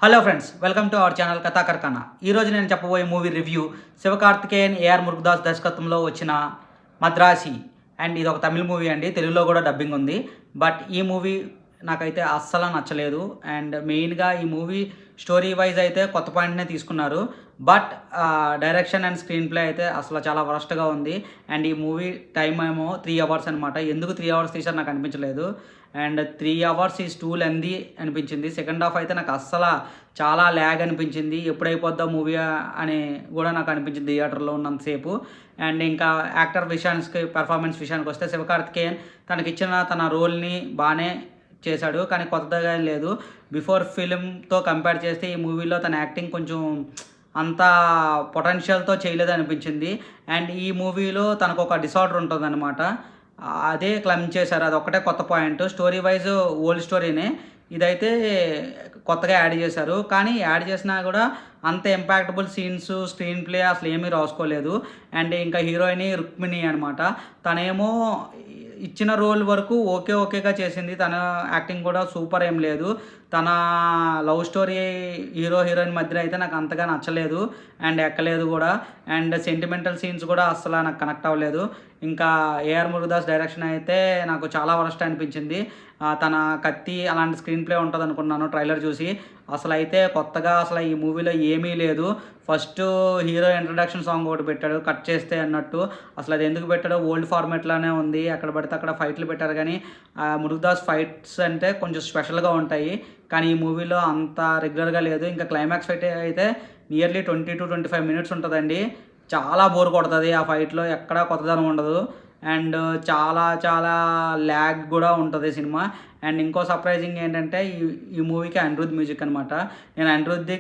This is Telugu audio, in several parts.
Hello friends, welcome to our channel Katha Karkhana. ఈరోజు నేను చెప్పబోయే మూవీ రివ్యూ శివకార్తికేయన్, ఏఆర్ మురుగదాస్ దర్శకత్వంలో వచ్చిన మద్రాసి. అండ్ ఇది ఒక తమిళ మూవీ అండి, తెలుగులో కూడా డబ్బింగ్ ఉంది. బట్ ఈ మూవీ నాకైతే అస్సలు నచ్చలేదు. అండ్ మెయిన్గా ఈ మూవీ స్టోరీ వైజ్ అయితే కొత్త పాయింట్నే తీసుకున్నారు. But direction and screen play అయితే అసలు చాలా వరస్ట్గా ఉంది. అండ్ ఈ మూవీ టైం ఏమో 3 అవర్స్ అనమాట. ఎందుకు 3 అవర్స్ తీసారు నాకు అనిపించలేదు. And 3 hours is two lengthy అనిపించింది. సెకండ్ హాఫ్ అయితే నాకు అస్సలు చాలా ల్యాగ్ అనిపించింది. ఎప్పుడైపోద్దా మూవీ అని కూడా నాకు అనిపించింది థియేటర్లో ఉన్నంతసేపు. అండ్ ఇంకా యాక్టర్ పెర్ఫార్మెన్స్ విషయానికి వస్తే శివకార్తికేయన్ తనకిచ్చిన తన రోల్ని బాగానే చేశాడు, కానీ కొత్తగా లేదు. బిఫోర్ ఫిలింతో కంపేర్ చేస్తే ఈ మూవీలో తన యాక్టింగ్ కొంచెం అంత పొటెన్షియల్తో చేయలేదు అనిపించింది. అండ్ ఈ మూవీలో తనకు ఒక డిసార్డర్ ఉంటుందన్నమాట, అదే క్లెయిమ్ చేశారు. అది ఒక్కటే కొత్త పాయింట్. స్టోరీ వైజ్ ఓల్డ్ స్టోరీనే, ఇదైతే కొత్తగా యాడ్ చేశారు. కానీ యాడ్ చేసినా కూడా అంత ఇంపాక్టబుల్ సీన్స్, స్క్రీన్ ప్లే అసలు ఏమీ రాసుకోలేదు. అండ్ ఇంకా హీరోయిన్ రుక్మిణి అనమాట, తనేమో ఇచ్చిన రోల్ వరకు ఓకేగా చేసింది. తన యాక్టింగ్ కూడా సూపర్ ఏం లేదు. తన లవ్ స్టోరీ హీరో హీరోయిన్ మధ్యలో అయితే నాకు అంతగా నచ్చలేదు అండ్ ఎక్కలేదు కూడా. అండ్ సెంటిమెంటల్ సీన్స్ కూడా అస్సలు నాకు కనెక్ట్ అవ్వలేదు. ఇంకా ఏఆర్ మురుగదాస్ డైరెక్షన్ అయితే నాకు చాలా వరస్ట్ అనిపించింది. తన కత్తి అలాంటి స్క్రీన్ ప్లే ఉంటుంది అనుకున్నాను ట్రైలర్ చూసి. అసలు అయితే కొత్తగా అసలు ఈ మూవీలో ఏమీ లేదు. ఫస్ట్ హీరో ఇంట్రడక్షన్ సాంగ్ ఒకటి పెట్టాడు, కట్ చేస్తే అన్నట్టు. అసలు అది ఎందుకు పెట్టాడో ఓల్డ్ ఫార్మేట్లోనే ఉంది. ఎక్కడ పడితే అక్కడ ఫైట్లు పెట్టారు, కానీ మురుగదాస్ ఫైట్స్ అంటే కొంచెం స్పెషల్గా ఉంటాయి. కానీ ఈ మూవీలో అంత రెగ్యులర్గా లేదు. ఇంకా క్లైమాక్స్ ఫైట్ అయితే నియర్లీ 20 to 25 మినిట్స్ ఉంటుందండి. చాలా బోర్ కొడుతుంది ఆ ఫైట్లో, ఎక్కడా కొత్తదనం ఉండదు. అండ్ చాలా ల్యాగ్ కూడా ఉంటుంది సినిమా. అండ్ ఇంకో సర్ప్రైజింగ్ ఏంటంటే ఈ మూవీకి అనిరుద్ మ్యూజిక్ అనమాట. నేను అనిరుద్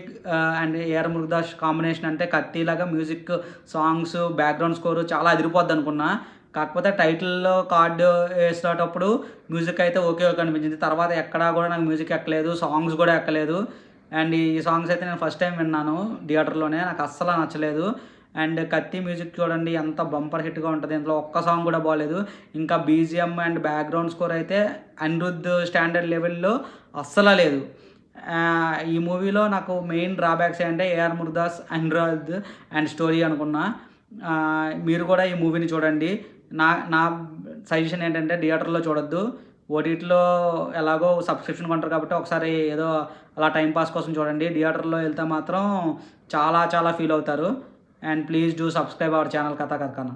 అండ్ ఏఆర్ మురుగదాస్ కాంబినేషన్ అంటే కత్తిలాగా మ్యూజిక్, సాంగ్స్, బ్యాక్గ్రౌండ్ స్కోరు చాలా అదిరిపోద్ది అనుకున్నా. కాకపోతే టైటిల్లో కార్డు వేసేటప్పుడు మ్యూజిక్ అయితే ఓకే అనిపించింది. తర్వాత ఎక్కడా కూడా నాకు మ్యూజిక్ ఎక్కలేదు, సాంగ్స్ కూడా ఎక్కలేదు. అండ్ ఈ సాంగ్స్ అయితే నేను ఫస్ట్ టైం విన్నాను థియేటర్లోనే, నాకు అస్సలు నచ్చలేదు. అండ్ కత్తి మ్యూజిక్ చూడండి ఎంత బంపర్ హిట్గా ఉంటుంది, ఇందులో ఒక్క సాంగ్ కూడా బాగలేదు. ఇంకా బీజిఎం అండ్ బ్యాక్గ్రౌండ్ స్కోర్ అయితే అనిరుద్ స్టాండర్డ్ లెవెల్లో అస్సలు లేదు. ఈ మూవీలో నాకు మెయిన్ డ్రాబ్యాక్స్ ఏంటంటే ఏఆర్ మురుగదాస్, అనిరుద్ అండ్ స్టోరీ అనుకున్నా. మీరు కూడా ఈ మూవీని చూడండి. నా సజెషన్ ఏంటంటే థియేటర్లో చూడొద్దు, ఓటీటీలో ఎలాగో సబ్స్క్రిప్షన్ కొంటారు కాబట్టి ఒకసారి ఏదో అలా టైంపాస్ కోసం చూడండి. థియేటర్లో వెళ్తే మాత్రం చాలా ఫీల్ అవుతారు. And please do subscribe our channel Katha Karkhana.